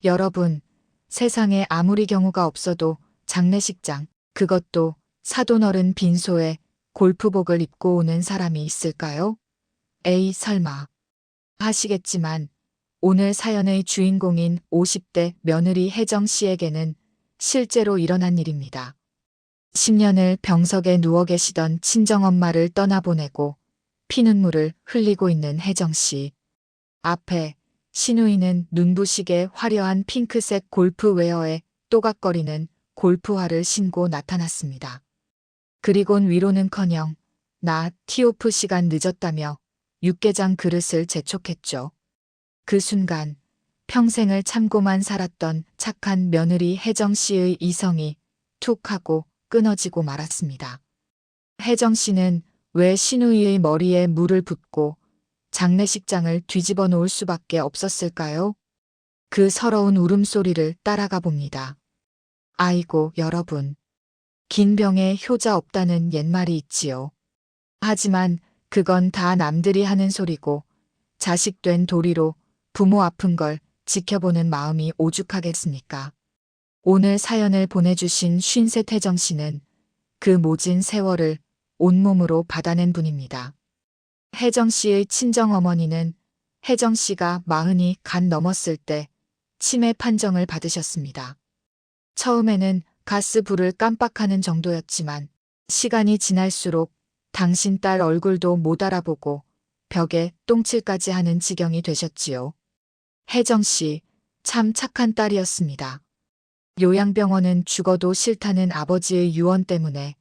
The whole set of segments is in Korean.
여러분, 세상에 아무리 경우가 없어도 장례식장, 그것도 사돈어른 빈소에 골프복을 입고 오는 사람이 있을까요? 에이, 설마. 하시겠지만 오늘 사연의 주인공인 50대 며느리 혜정 씨에게는 실제로 일어난 일입니다. 10년을 병석에 누워 계시던 친정엄마를 떠나보내고 피눈물을 흘리고 있는 혜정 씨. 앞에 시누이는 눈부시게 화려한 핑크색 골프웨어에 또각거리는 골프화를 신고 나타났습니다. 그리곤 위로는커녕 나 티오프 시간 늦었다며 육개장 그릇을 재촉했죠. 그 순간 평생을 참고만 살았던 착한 며느리 혜정 씨의 이성이 툭 하고 끊어지고 말았습니다. 혜정 씨는 왜 시누이의 머리에 물을 붓고 장례식장을 뒤집어 놓을 수밖에 없었을까요? 그 서러운 울음소리를 따라가 봅니다. 아이고, 여러분. 긴 병에 효자 없다는 옛말이 있지요. 하지만 그건 다 남들이 하는 소리고 자식 된 도리로 부모 아픈 걸 지켜보는 마음이 오죽하겠습니까? 오늘 사연을 보내주신 쉰셋 혜정 씨는 그 모진 세월을 온몸으로 받아낸 분입니다. 혜정 씨의 친정어머니는 혜정 씨가 40이 간 넘었을 때 치매 판정을 받으셨습니다. 처음에는 가스불을 깜빡하는 정도였지만 시간이 지날수록 당신 딸 얼굴도 못 알아보고 벽에 똥칠까지 하는 지경이 되셨지요. 혜정 씨, 참 착한 딸이었습니다. 요양병원은 죽어도 싫다는 아버지의 유언 때문에,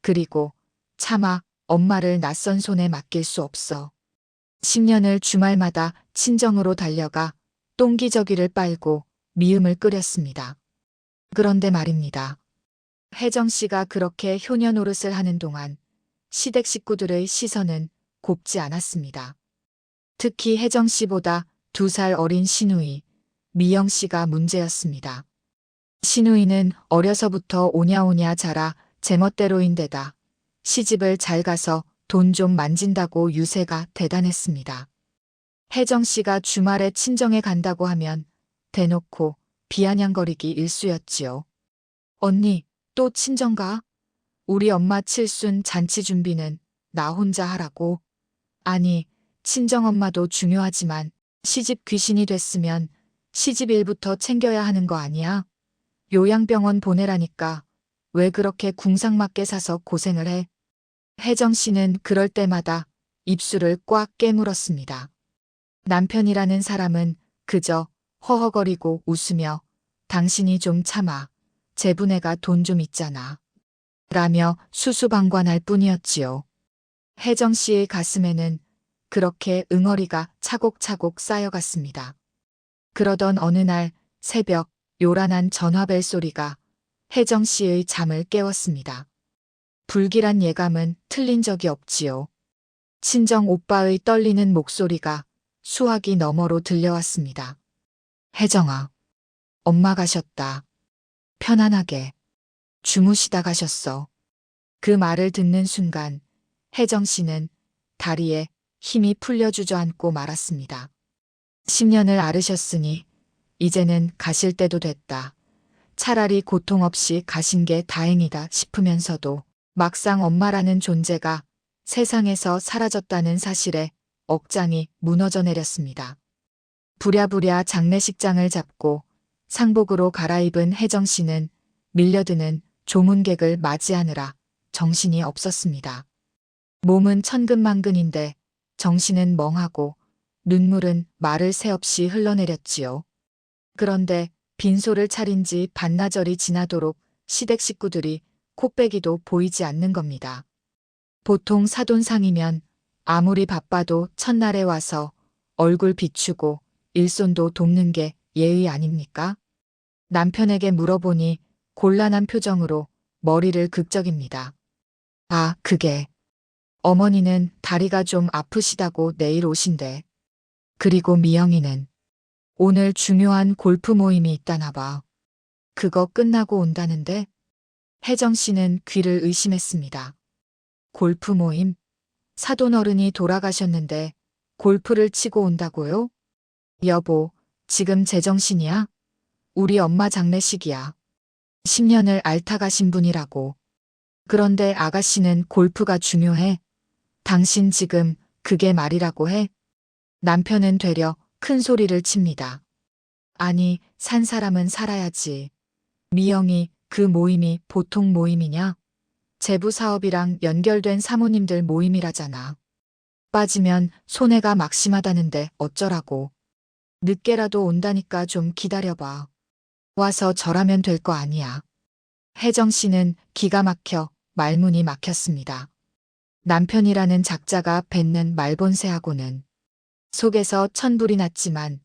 그리고 차마 엄마를 낯선 손에 맡길 수 없어 10년을 주말마다 친정으로 달려가 똥기저귀를 빨고 미음을 끓였습니다. 그런데 말입니다. 혜정 씨가 그렇게 효녀 노릇을 하는 동안 시댁 식구들의 시선은 곱지 않았습니다. 특히 혜정 씨보다 2살 어린 시누이, 미영 씨가 문제였습니다. 시누이는 어려서부터 오냐오냐 자라 제멋대로인데다 시집을 잘 가서 돈 좀 만진다고 유세가 대단했습니다. 혜정 씨가 주말에 친정에 간다고 하면 대놓고 비아냥거리기 일쑤였지요. 언니, 또 친정 가? 우리 엄마 칠순 잔치 준비는 나 혼자 하라고. 아니, 친정엄마도 중요하지만 시집 귀신이 됐으면 시집 일부터 챙겨야 하는 거 아니야? 요양병원 보내라니까 왜 그렇게 궁상맞게 사서 고생을 해? 혜정 씨는 그럴 때마다 입술을 꽉 깨물었습니다. 남편이라는 사람은 그저 허허거리고 웃으며 당신이 좀 참아. 제부네가 돈 좀 있잖아. 라며 수수방관할 뿐이었지요. 혜정 씨의 가슴에는 그렇게 응어리가 차곡차곡 쌓여갔습니다. 그러던 어느 날 새벽 요란한 전화벨 소리가 혜정 씨의 잠을 깨웠습니다. 불길한 예감은 틀린 적이 없지요. 친정 오빠의 떨리는 목소리가 수화기 너머로 들려왔습니다. 혜정아, 엄마 가셨다. 편안하게 주무시다 가셨어. 그 말을 듣는 순간 혜정 씨는 다리에 힘이 풀려 주저앉고 말았습니다. 10년을 앓으셨으니 이제는 가실 때도 됐다. 차라리 고통 없이 가신 게 다행이다 싶으면서도 막상 엄마라는 존재가 세상에서 사라졌다는 사실에 억장이 무너져 내렸습니다. 부랴부랴 장례식장을 잡고 상복으로 갈아입은 혜정 씨는 밀려드는 조문객을 맞이하느라 정신이 없었습니다. 몸은 천근만근인데 정신은 멍하고 눈물은 말을 새 없이 흘러내렸지요. 그런데 빈소를 차린 지 반나절이 지나도록 시댁 식구들이 코빼기도 보이지 않는 겁니다. 보통 사돈상이면 아무리 바빠도 첫날에 와서 얼굴 비추고 일손도 돕는 게 예의 아닙니까? 남편에게 물어보니 곤란한 표정으로 머리를 극적입니다. 아, 그게. 어머니는 다리가 좀 아프시다고 내일 오신대. 그리고 미영이는 오늘 중요한 골프 모임이 있다나 봐. 그거 끝나고 온다는데? 혜정 씨는 귀를 의심했습니다. 골프 모임? 사돈어른이 돌아가셨는데 골프를 치고 온다고요? 여보, 지금 제정신이야? 우리 엄마 장례식이야. 10년을 앓다가신 분이라고. 그런데 아가씨는 골프가 중요해. 당신 지금 그게 말이라고 해? 남편은 되려 큰 소리를 칩니다. 아니, 산 사람은 살아야지. 미영이 그 모임이 보통 모임이냐? 제부 사업이랑 연결된 사모님들 모임이라잖아. 빠지면 손해가 막심하다는데 어쩌라고. 늦게라도 온다니까 좀 기다려봐. 와서 절하면 될 거 아니야. 혜정 씨는 기가 막혀 말문이 막혔습니다. 남편이라는 작자가 뱉는 말본세하고는 속에서 천불이 났지만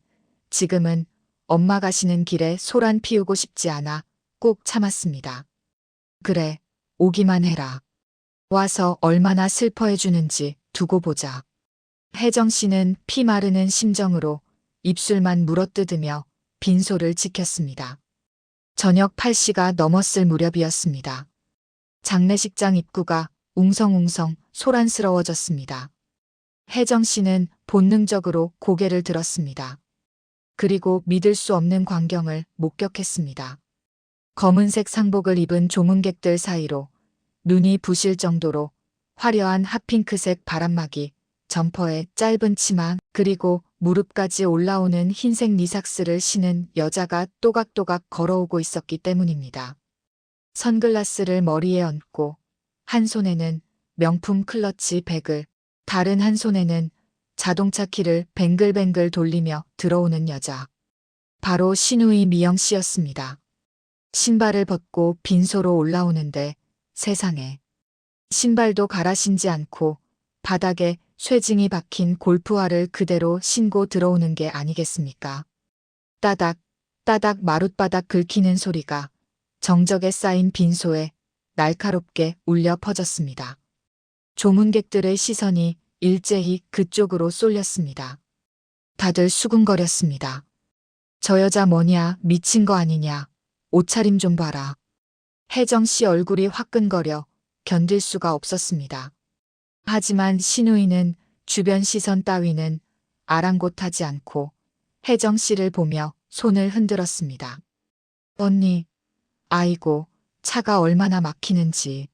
지금은 엄마 가시는 길에 소란 피우고 싶지 않아 꼭 참았습니다. 그래, 오기만 해라. 와서 얼마나 슬퍼해 주는지 두고 보자. 혜정 씨는 피 마르는 심정으로 입술만 물어뜯으며 빈소를 지켰습니다. 저녁 8시가 넘었을 무렵이었습니다. 장례식장 입구가 웅성웅성 소란스러워졌습니다. 혜정 씨는 본능적으로 고개를 들었습니다. 그리고 믿을 수 없는 광경을 목격했습니다. 검은색 상복을 입은 조문객들 사이로 눈이 부실 정도로 화려한 핫핑크색 바람막이, 점퍼에 짧은 치마, 그리고 무릎까지 올라오는 흰색 니삭스를 신은 여자가 또각또각 걸어오고 있었기 때문입니다. 선글라스를 머리에 얹고 한 손에는 명품 클러치 백을, 다른 한 손에는 자동차 키를 뱅글뱅글 돌리며 들어오는 여자. 바로 신우이 미영 씨였습니다. 신발을 벗고 빈소로 올라오는데 세상에. 신발도 갈아 신지 않고 바닥에 쇠징이 박힌 골프화를 그대로 신고 들어오는 게 아니겠습니까? 따닥, 따닥 마룻바닥 긁히는 소리가 정적에 쌓인 빈소에 날카롭게 울려 퍼졌습니다. 조문객들의 시선이 일제히 그쪽으로 쏠렸습니다. 다들 수군거렸습니다. 저 여자 뭐냐, 미친 거 아니냐, 옷차림 좀 봐라. 혜정 씨 얼굴이 화끈거려 견딜 수가 없었습니다. 하지만 신우이는 주변 시선 따위는 아랑곳하지 않고 혜정 씨를 보며 손을 흔들었습니다. 언니, 아이고, 차가 얼마나 막히는지.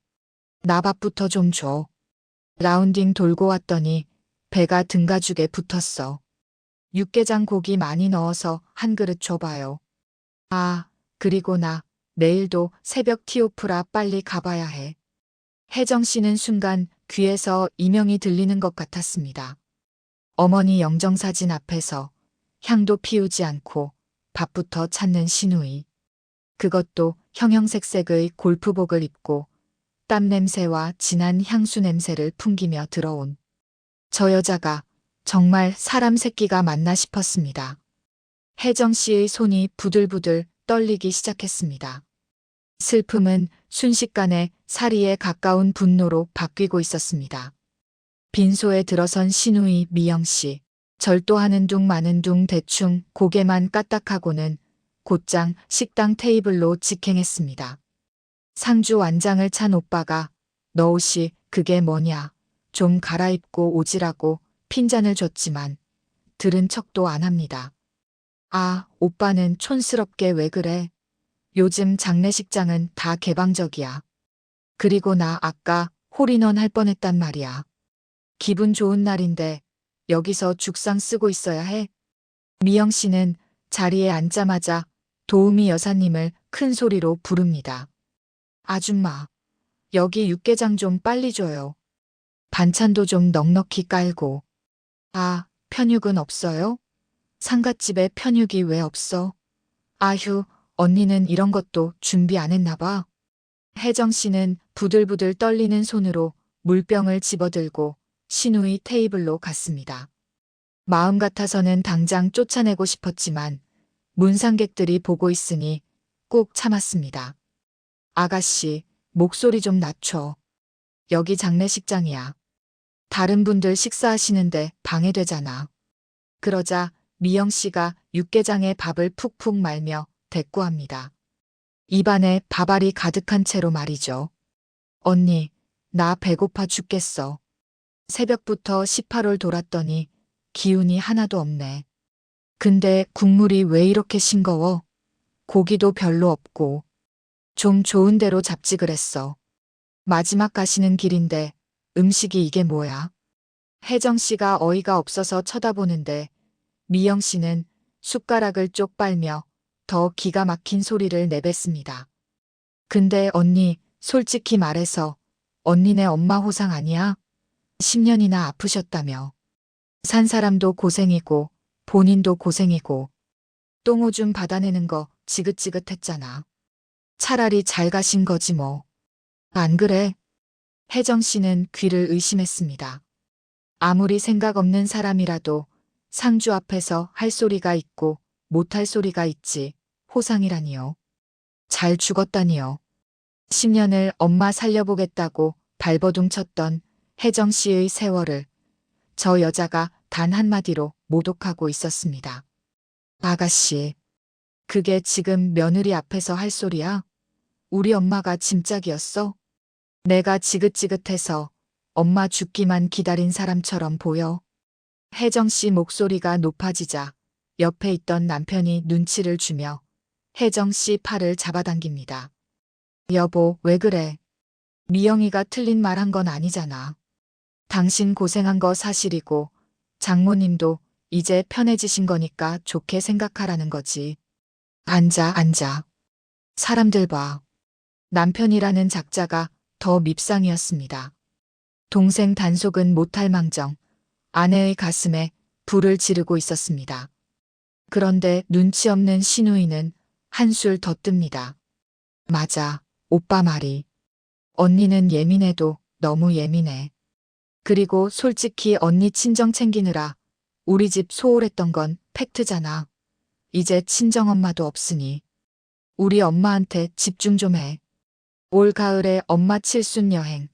나 밥부터 좀 줘. 라운딩 돌고 왔더니 배가 등가죽에 붙었어. 육개장 고기 많이 넣어서 한 그릇 줘봐요. 아, 그리고 나 내일도 새벽 티오프라 빨리 가봐야 해. 혜정 씨는 순간 귀에서 이명이 들리는 것 같았습니다. 어머니 영정사진 앞에서 향도 피우지 않고 밥부터 찾는 신우이. 그것도 형형색색의 골프복을 입고 땀 냄새와 진한 향수 냄새를 풍기며 들어온 저 여자가 정말 사람 새끼가 맞나 싶었습니다. 혜정 씨의 손이 부들부들 떨리기 시작했습니다. 슬픔은 순식간에 사리에 가까운 분노로 바뀌고 있었습니다. 빈소에 들어선 신우이 미영 씨. 절도하는 둥 마는 둥 대충 고개만 까딱하고는 곧장 식당 테이블로 직행했습니다. 상주 완장을 찬 오빠가 너 옷이 그게 뭐냐, 좀 갈아입고 오지라고 핀잔을 줬지만 들은 척도 안 합니다. 아, 오빠는 촌스럽게 왜 그래? 요즘 장례식장은 다 개방적이야. 그리고 나 아까 홀인원 할 뻔했단 말이야. 기분 좋은 날인데 여기서 죽상 쓰고 있어야 해? 미영 씨는 자리에 앉자마자 도우미 여사님을 큰 소리로 부릅니다. 아줌마, 여기 육개장 좀 빨리 줘요. 반찬도 좀 넉넉히 깔고. 아, 편육은 없어요? 상갓집에 편육이 왜 없어? 아휴, 언니는 이런 것도 준비 안 했나 봐. 혜정 씨는 부들부들 떨리는 손으로 물병을 집어들고 신우이 테이블로 갔습니다. 마음 같아서는 당장 쫓아내고 싶었지만 문상객들이 보고 있으니 꼭 참았습니다. 아가씨, 목소리 좀 낮춰. 여기 장례식장이야. 다른 분들 식사하시는데 방해되잖아. 그러자 미영 씨가 육개장에 밥을 푹푹 말며 대꾸합니다. 입안에 밥알이 가득한 채로 말이죠. 언니, 나 배고파 죽겠어. 새벽부터 18홀 돌았더니 기운이 하나도 없네. 근데 국물이 왜 이렇게 싱거워? 고기도 별로 없고 좀 좋은 데로 잡지 그랬어. 마지막 가시는 길인데 음식이 이게 뭐야? 혜정 씨가 어이가 없어서 쳐다보는데 미영 씨는 숟가락을 쪽 빨며 더 기가 막힌 소리를 내뱉습니다. 근데 언니, 솔직히 말해서 언니네 엄마 호상 아니야? 10년이나 아프셨다며. 산 사람도 고생이고 본인도 고생이고 똥오줌 받아내는 거 지긋지긋했잖아. 차라리 잘 가신 거지 뭐. 안 그래? 혜정 씨는 귀를 의심했습니다. 아무리 생각 없는 사람이라도 상주 앞에서 할 소리가 있고 못할 소리가 있지. 호상이라니요. 잘 죽었다니요. 10년을 엄마 살려보겠다고 발버둥 쳤던 혜정 씨의 세월을 저 여자가 단 한마디로 모독하고 있었습니다. 아가씨, 그게 지금 며느리 앞에서 할 소리야? 우리 엄마가 짐짝이었어? 내가 지긋지긋해서 엄마 죽기만 기다린 사람처럼 보여. 혜정 씨 목소리가 높아지자 옆에 있던 남편이 눈치를 주며 혜정 씨 팔을 잡아당깁니다. 여보, 왜 그래? 미영이가 틀린 말 한 건 아니잖아. 당신 고생한 거 사실이고 장모님도 이제 편해지신 거니까 좋게 생각하라는 거지. 앉아. 사람들 봐. 남편이라는 작자가 더 밉상이었습니다. 동생 단속은 못할 망정 아내의 가슴에 불을 지르고 있었습니다. 그런데 눈치 없는 시누이는 한술 더 뜹니다. 맞아, 오빠 말이. 언니는 예민해도 너무 예민해. 그리고 솔직히 언니 친정 챙기느라 우리 집 소홀했던 건 팩트잖아. 이제 친정엄마도 없으니 우리 엄마한테 집중 좀 해. 올 가을에 엄마 칠순 여행.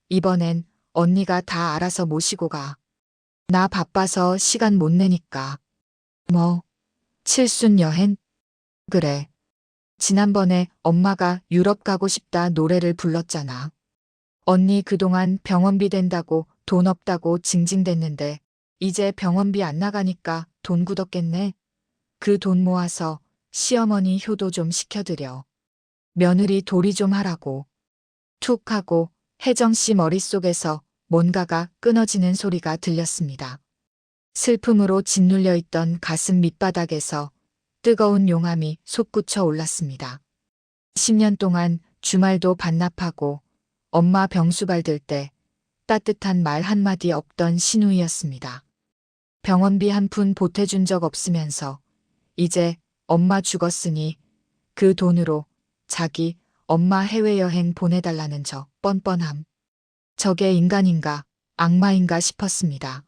이번엔 언니가 다 알아서 모시고 가. 나 바빠서 시간 못 내니까. 뭐, 칠순 여행? 그래. 지난번에 엄마가 유럽 가고 싶다 노래를 불렀잖아. 언니 그동안 병원비 댄다고 돈 없다고 징징댔는데 이제 병원비 안 나가니까 돈 굳었겠네. 그 돈 모아서 시어머니 효도 좀 시켜드려. 며느리 도리 좀 하라고. 툭 하고 혜정 씨 머릿속에서 뭔가가 끊어지는 소리가 들렸습니다. 슬픔으로 짓눌려 있던 가슴 밑바닥에서 뜨거운 용암이 솟구쳐 올랐습니다. 10년 동안 주말도 반납하고 엄마 병수 밟을 때 따뜻한 말 한마디 없던 시누이였습니다. 병원비 한 푼 보태준 적 없으면서 이제 엄마 죽었으니 그 돈으로 자기 엄마 해외여행 보내달라는 저 뻔뻔함. 저게 인간인가 악마인가 싶었습니다.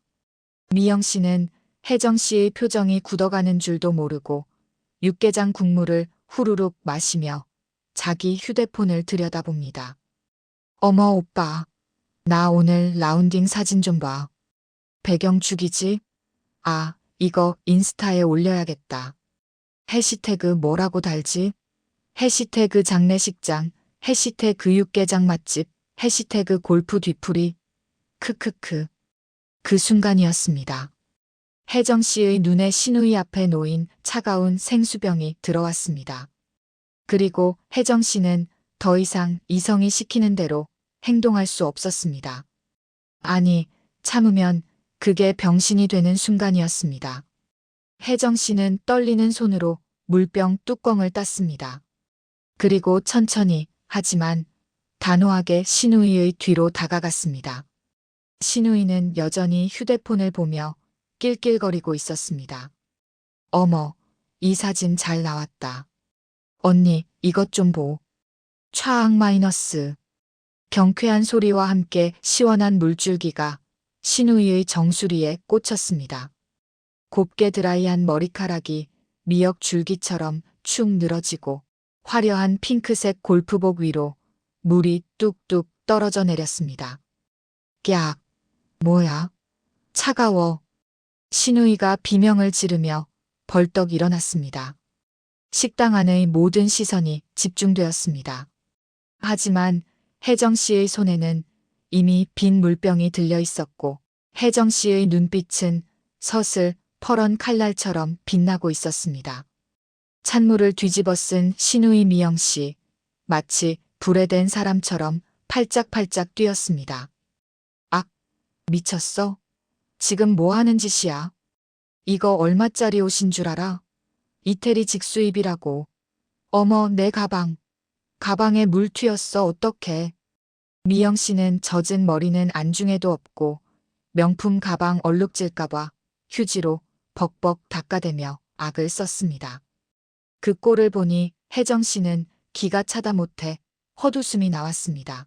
미영 씨는 혜정 씨의 표정이 굳어가는 줄도 모르고 육개장 국물을 후루룩 마시며 자기 휴대폰을 들여다봅니다. 어머 오빠, 나 오늘 라운딩 사진 좀 봐. 배경 죽이지? 아, 이거 인스타에 올려야겠다. 해시태그 뭐라고 달지? 해시태그 장례식장, 해시태그 육개장 맛집, 해시태그 골프 뒤풀이. 크크크. 그 순간이었습니다. 혜정 씨의 눈에 시누이 앞에 놓인 차가운 생수병이 들어왔습니다. 그리고 혜정 씨는 더 이상 이성이 시키는 대로 행동할 수 없었습니다. 아니, 참으면 그게 병신이 되는 순간이었습니다. 혜정 씨는 떨리는 손으로 물병 뚜껑을 땄습니다. 그리고 천천히 하지만 단호하게 시누이의 뒤로 다가갔습니다. 시누이는 여전히 휴대폰을 보며 낄낄거리고 있었습니다. 어머, 이 사진 잘 나왔다. 언니, 이것 좀 보. 촤악 마이너스. 경쾌한 소리와 함께 시원한 물줄기가 시누이의 정수리에 꽂혔습니다. 곱게 드라이한 머리카락이 미역 줄기처럼 축 늘어지고 화려한 핑크색 골프복 위로 물이 뚝뚝 떨어져 내렸습니다. 깍. 뭐야? 차가워. 시누이가 비명을 지르며 벌떡 일어났습니다. 식당 안의 모든 시선이 집중되었습니다. 하지만 혜정 씨의 손에는 이미 빈 물병이 들려 있었고 혜정 씨의 눈빛은 서슬 퍼런 칼날처럼 빛나고 있었습니다. 찬물을 뒤집어 쓴 신우이 미영 씨. 마치 불에 댄 사람처럼 팔짝팔짝 뛰었습니다. 악, 미쳤어? 지금 뭐 하는 짓이야? 이거 얼마짜리 옷인 줄 알아? 이태리 직수입이라고. 어머, 내 가방. 가방에 물 튀었어, 어떡해. 미영 씨는 젖은 머리는 안중에도 없고 명품 가방 얼룩질까봐 휴지로 벅벅 닦아대며 악을 썼습니다. 그 꼴을 보니 혜정 씨는 기가 차다 못해 헛웃음이 나왔습니다.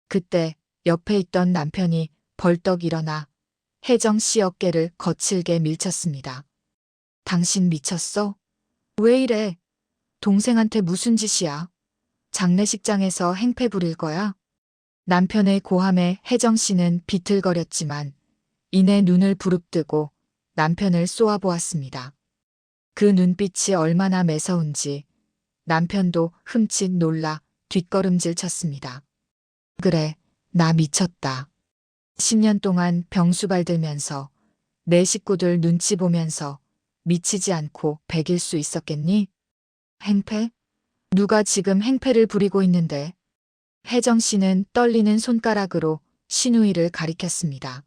그때 옆에 있던 남편이 벌떡 일어나 혜정 씨 어깨를 거칠게 밀쳤습니다. 당신 미쳤어? 왜 이래? 동생한테 무슨 짓이야? 장례식장에서 행패 부릴 거야? 남편의 고함에 혜정 씨는 비틀거렸지만 이내 눈을 부릅뜨고 남편을 쏘아보았습니다. 그 눈빛이 얼마나 매서운지 남편도 흠칫 놀라 뒷걸음질 쳤습니다. 그래, 나 미쳤다. 10년 동안 병수발 들면서 내 식구들 눈치 보면서 미치지 않고 배길 수 있었겠니? 행패? 누가 지금 행패를 부리고 있는데? 혜정 씨는 떨리는 손가락으로 신우이를 가리켰습니다.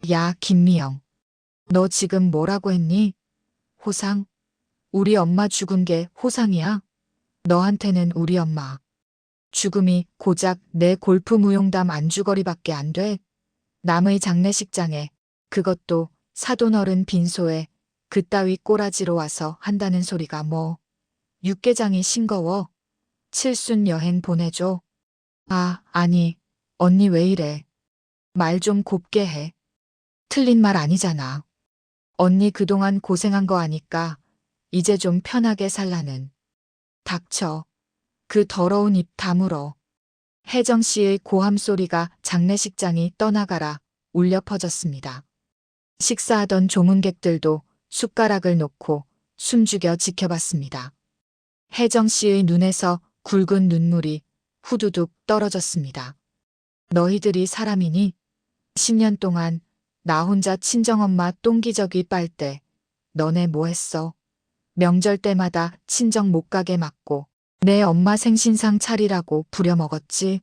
야, 김미영. 너 지금 뭐라고 했니? 호상? 우리 엄마 죽은 게 호상이야? 너한테는 우리 엄마. 죽음이 고작 내 골프 무용담 안주거리밖에 안 돼? 남의 장례식장에, 그것도 사돈 어른 빈소에 그따위 꼬라지로 와서 한다는 소리가 뭐. 육개장이 싱거워. 칠순 여행 보내줘. 아, 아니, 언니 왜 이래. 말 좀 곱게 해. 틀린 말 아니잖아. 언니 그동안 고생한 거 아니까 이제 좀 편하게 살라는. 닥쳐. 그 더러운 입 다물어. 혜정 씨의 고함 소리가 장례식장이 떠나가라 울려 퍼졌습니다. 식사하던 조문객들도 숟가락을 놓고 숨죽여 지켜봤습니다. 혜정 씨의 눈에서 굵은 눈물이 후두둑 떨어졌습니다. 너희들이 사람이니? 10년 동안 나 혼자 친정엄마 똥기저귀 빨 때 너네 뭐 했어? 명절 때마다 친정 못 가게 막고 내 엄마 생신상 차리라고 부려먹었지.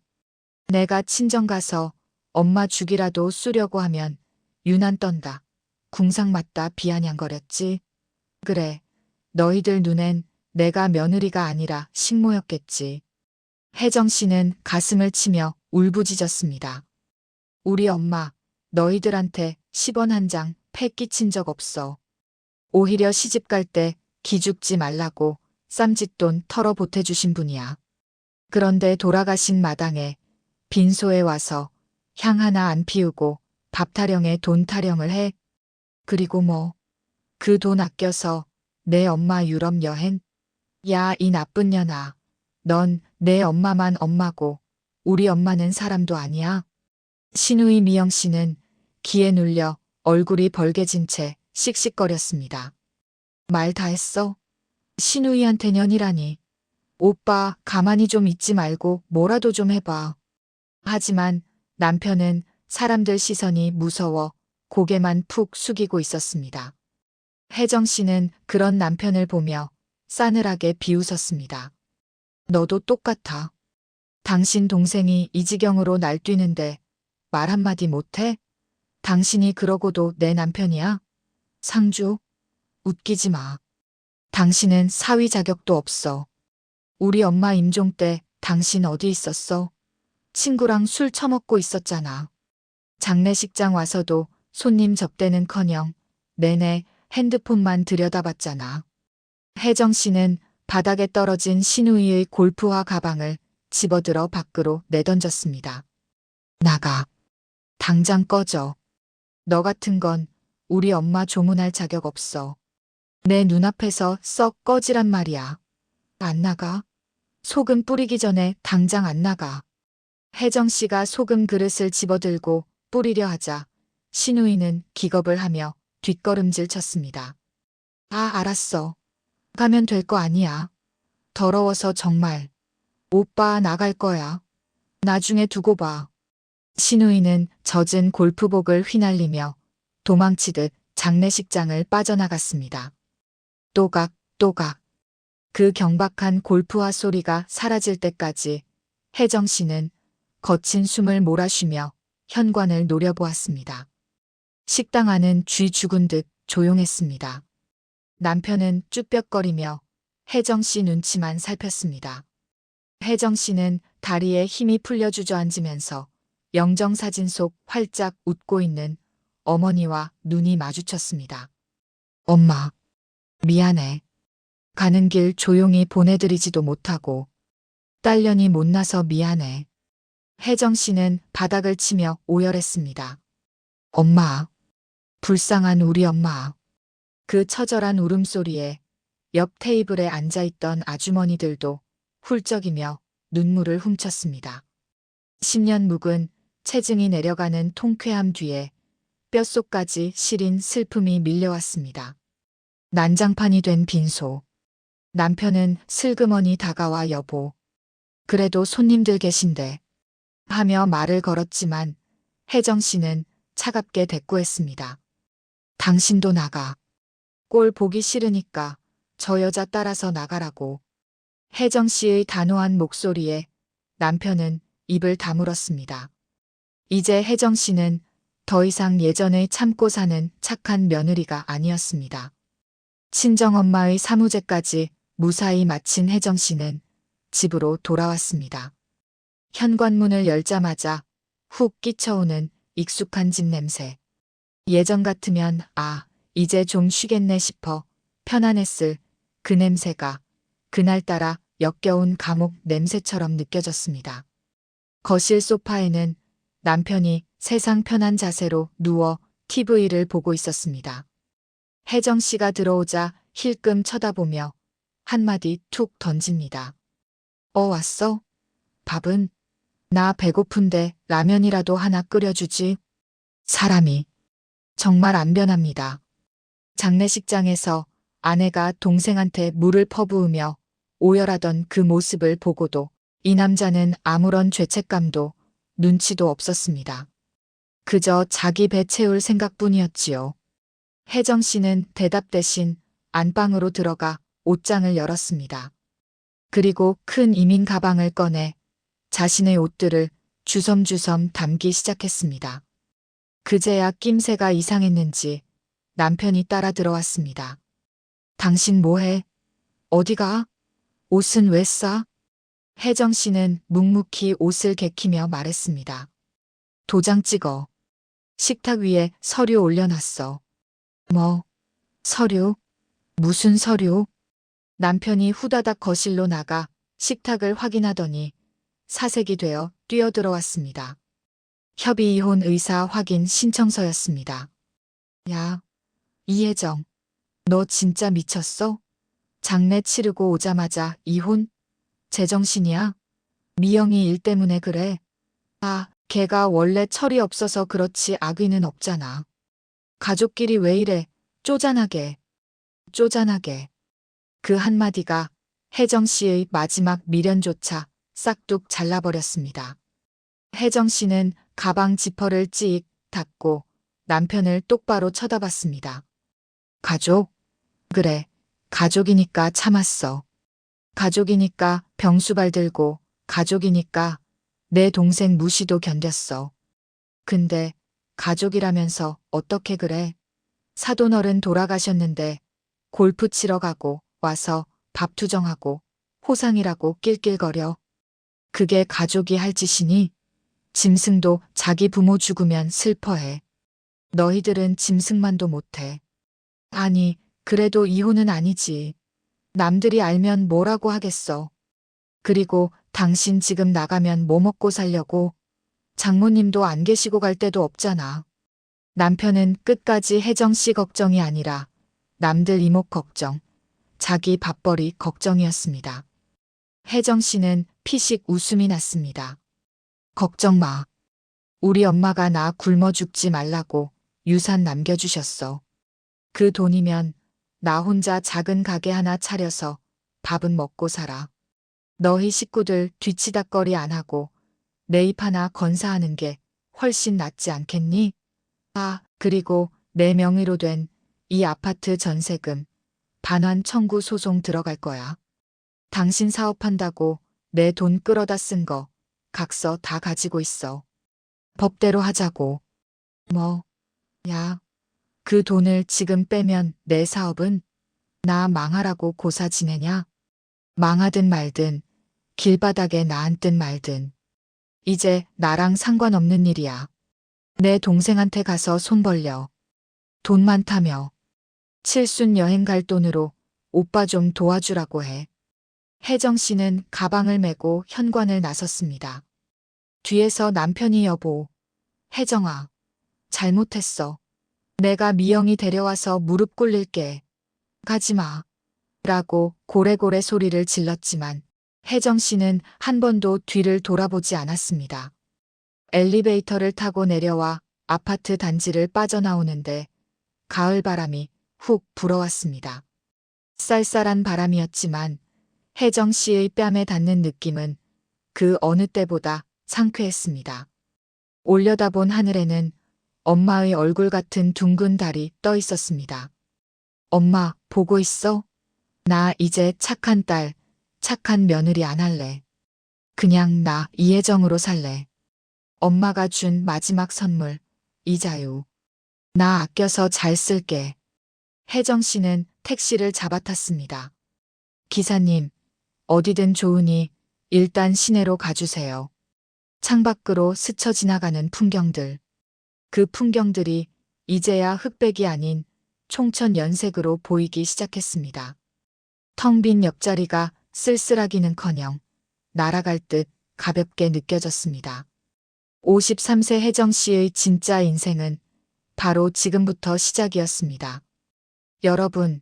내가 친정 가서 엄마 죽이라도 쑤려고 하면 유난 떤다. 궁상 맞다 비아냥거렸지. 그래, 너희들 눈엔 내가 며느리가 아니라 식모였겠지. 혜정 씨는 가슴을 치며 울부짖었습니다. 우리 엄마, 너희들한테 10원 한 장 패 끼친 적 없어. 오히려 시집 갈 때 기죽지 말라고 쌈짓돈 털어 보태주신 분이야. 그런데 돌아가신 마당에 빈소에 와서 향 하나 안 피우고 밥 타령에 돈 타령을 해. 그리고 뭐, 그 돈 아껴서 내 엄마 유럽 여행? 야, 이 나쁜 년아. 넌 내 엄마만 엄마고 우리 엄마는 사람도 아니야. 신우이 미영 씨는 기에 눌려 얼굴이 벌개진 채 씩씩거렸습니다. 말 다 했어? 신우이한테 년이라니. 오빠 가만히 좀 있지 말고 뭐라도 좀 해봐. 하지만 남편은 사람들 시선이 무서워 고개만 푹 숙이고 있었습니다. 혜정 씨는 그런 남편을 보며 싸늘하게 비웃었습니다. 너도 똑같아. 당신 동생이 이 지경으로 날뛰는데 말 한마디 못해? 당신이 그러고도 내 남편이야? 상주, 웃기지 마. 당신은 사위 자격도 없어. 우리 엄마 임종 때 당신 어디 있었어? 친구랑 술 처먹고 있었잖아. 장례식장 와서도 손님 접대는커녕 내내 핸드폰만 들여다봤잖아. 혜정 씨는 바닥에 떨어진 신우이의 골프화 가방을 집어들어 밖으로 내던졌습니다. 나가. 당장 꺼져. 너 같은 건 우리 엄마 조문할 자격 없어. 내 눈앞에서 썩 꺼지란 말이야. 안 나가? 소금 뿌리기 전에 당장 안 나가. 혜정 씨가 소금 그릇을 집어들고 뿌리려 하자 신우이는 기겁을 하며 뒷걸음질 쳤습니다. 아, 알았어. 가면 될 거 아니야. 더러워서 정말. 오빠 나갈 거야. 나중에 두고 봐. 신우이는 젖은 골프복을 휘날리며 도망치듯 장례식장을 빠져나갔습니다. 또각, 또각. 그 경박한 골프화 소리가 사라질 때까지 혜정 씨는 거친 숨을 몰아쉬며 현관을 노려보았습니다. 식당 안은 쥐 죽은 듯 조용했습니다. 남편은 쭈뼛거리며 혜정 씨 눈치만 살폈습니다. 혜정 씨는 다리에 힘이 풀려 주저앉으면서 영정사진 속 활짝 웃고 있는 어머니와 눈이 마주쳤습니다. 엄마, 미안해. 가는 길 조용히 보내드리지도 못하고 딸년이 못나서 미안해. 혜정 씨는 바닥을 치며 오열했습니다. 엄마, 불쌍한 우리 엄마. 그 처절한 울음소리에 옆 테이블에 앉아있던 아주머니들도 훌쩍이며 눈물을 훔쳤습니다. 10년 묵은 체증이 내려가는 통쾌함 뒤에 뼛속까지 시린 슬픔이 밀려왔습니다. 난장판이 된 빈소. 남편은 슬그머니 다가와 여보. 그래도 손님들 계신데 하며 말을 걸었지만 혜정 씨는 차갑게 대꾸했습니다. 당신도 나가. 꼴 보기 싫으니까 저 여자 따라서 나가라고. 혜정 씨의 단호한 목소리에 남편은 입을 다물었습니다. 이제 혜정 씨는 더 이상 예전의 참고 사는 착한 며느리가 아니었습니다. 친정엄마의 사무제까지 무사히 마친 혜정 씨는 집으로 돌아왔습니다. 현관문을 열자마자 훅 끼쳐오는 익숙한 집 냄새. 예전 같으면 이제 좀 쉬겠네 싶어 편안했을 그 냄새가 그날따라 역겨운 감옥 냄새처럼 느껴졌습니다. 거실 소파에는 남편이 세상 편한 자세로 누워 TV를 보고 있었습니다. 혜정 씨가 들어오자 힐끔 쳐다보며 한마디 툭 던집니다. 왔어? 밥은? 나 배고픈데 라면이라도 하나 끓여주지. 사람이 정말 안 변합니다. 장례식장에서 아내가 동생한테 물을 퍼부으며 오열하던 그 모습을 보고도 이 남자는 아무런 죄책감도 눈치도 없었습니다. 그저 자기 배 채울 생각뿐이었지요. 혜정 씨는 대답 대신 안방으로 들어가 옷장을 열었습니다. 그리고 큰 이민 가방을 꺼내 자신의 옷들을 주섬주섬 담기 시작했습니다. 그제야 낌새가 이상했는지 남편이 따라 들어왔습니다. 당신 뭐해? 어디가? 옷은 왜 싸? 혜정 씨는 묵묵히 옷을 개키며 말했습니다. 도장 찍어. 식탁 위에 서류 올려놨어. 뭐? 서류? 무슨 서류? 남편이 후다닥 거실로 나가 식탁을 확인하더니 사색이 되어 뛰어들어왔습니다. 협의 이혼 의사 확인 신청서였습니다. 야, 이혜정, 너 진짜 미쳤어? 장례 치르고 오자마자 이혼? 제정신이야? 미영이 일 때문에 그래? 걔가 원래 철이 없어서 그렇지 악의는 없잖아. 가족끼리 왜 이래? 쪼잔하게. 쪼잔하게. 그 한마디가 혜정 씨의 마지막 미련조차 싹둑 잘라버렸습니다. 혜정 씨는 가방 지퍼를 찌익 닫고 남편을 똑바로 쳐다봤습니다. 가족? 그래, 가족이니까 참았어. 가족이니까 병수발 들고, 가족이니까 내 동생 무시도 견뎠어. 근데 가족이라면서 어떻게 그래? 사돈어른 돌아가셨는데 골프 치러 가고 와서 밥 투정하고 호상이라고 낄낄거려. 그게 가족이 할 짓이니? 짐승도 자기 부모 죽으면 슬퍼해. 너희들은 짐승만도 못해. 아니, 그래도 이혼은 아니지. 남들이 알면 뭐라고 하겠어. 그리고 당신 지금 나가면 뭐 먹고 살려고? 장모님도 안 계시고 갈 데도 없잖아. 남편은 끝까지 혜정 씨 걱정이 아니라 남들 이목 걱정, 자기 밥벌이 걱정이었습니다. 혜정 씨는 피식 웃음이 났습니다. 걱정 마. 우리 엄마가 나 굶어 죽지 말라고 유산 남겨주셨어. 그 돈이면 나 혼자 작은 가게 하나 차려서 밥은 먹고 살아. 너희 식구들 뒤치다꺼리 안 하고 내 입 하나 건사하는 게 훨씬 낫지 않겠니? 그리고 내 명의로 된 이 아파트 전세금 반환 청구 소송 들어갈 거야. 당신 사업한다고 내 돈 끌어다 쓴 거 각서 다 가지고 있어. 법대로 하자고. 뭐, 야, 그 돈을 지금 빼면 내 사업은 나 망하라고 고사 지내냐? 망하든 말든 길바닥에 나앉든 말든 이제 나랑 상관없는 일이야. 내 동생한테 가서 손 벌려. 돈 많다며. 칠순 여행 갈 돈으로 오빠 좀 도와주라고 해. 혜정 씨는 가방을 메고 현관을 나섰습니다. 뒤에서 남편이 여보, 혜정아, 잘못했어. 내가 미영이 데려와서 무릎 꿇릴게. 가지 마. 라고 고래고래 소리를 질렀지만 혜정 씨는 한 번도 뒤를 돌아보지 않았습니다. 엘리베이터를 타고 내려와 아파트 단지를 빠져나오는데 가을 바람이 훅 불어왔습니다. 쌀쌀한 바람이었지만 혜정 씨의 뺨에 닿는 느낌은 그 어느 때보다 상쾌했습니다. 올려다본 하늘에는 엄마의 얼굴 같은 둥근 달이 떠 있었습니다. 엄마, 보고 있어? 나 이제 착한 딸, 착한 며느리 안 할래. 그냥 나 이혜정으로 살래. 엄마가 준 마지막 선물, 이자유. 나 아껴서 잘 쓸게. 혜정 씨는 택시를 잡아탔습니다. 기사님, 어디든 좋으니 일단 시내로 가주세요. 창밖으로 스쳐 지나가는 풍경들. 그 풍경들이 이제야 흑백이 아닌 총천 연색으로 보이기 시작했습니다. 텅 빈 옆자리가 쓸쓸하기는커녕 날아갈 듯 가볍게 느껴졌습니다. 53세 혜정 씨의 진짜 인생은 바로 지금부터 시작이었습니다. 여러분,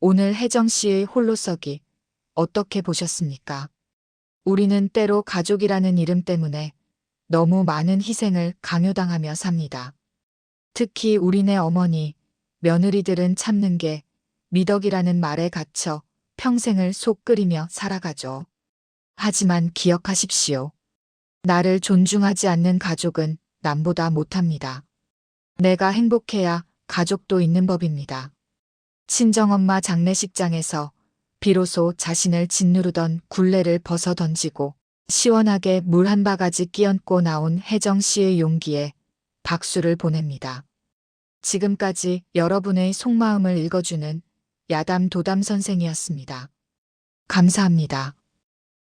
오늘 혜정 씨의 홀로서기 어떻게 보셨습니까? 우리는 때로 가족이라는 이름 때문에 너무 많은 희생을 강요당하며 삽니다. 특히 우리네 어머니, 며느리들은 참는 게 미덕이라는 말에 갇혀 평생을 속 끓이며 살아가죠. 하지만 기억하십시오. 나를 존중하지 않는 가족은 남보다 못합니다. 내가 행복해야 가족도 있는 법입니다. 친정엄마 장례식장에서 비로소 자신을 짓누르던 굴레를 벗어 던지고 시원하게 물 한 바가지 끼얹고 나온 혜정 씨의 용기에 박수를 보냅니다. 지금까지 여러분의 속마음을 읽어주는 야담 도담 선생이었습니다. 감사합니다.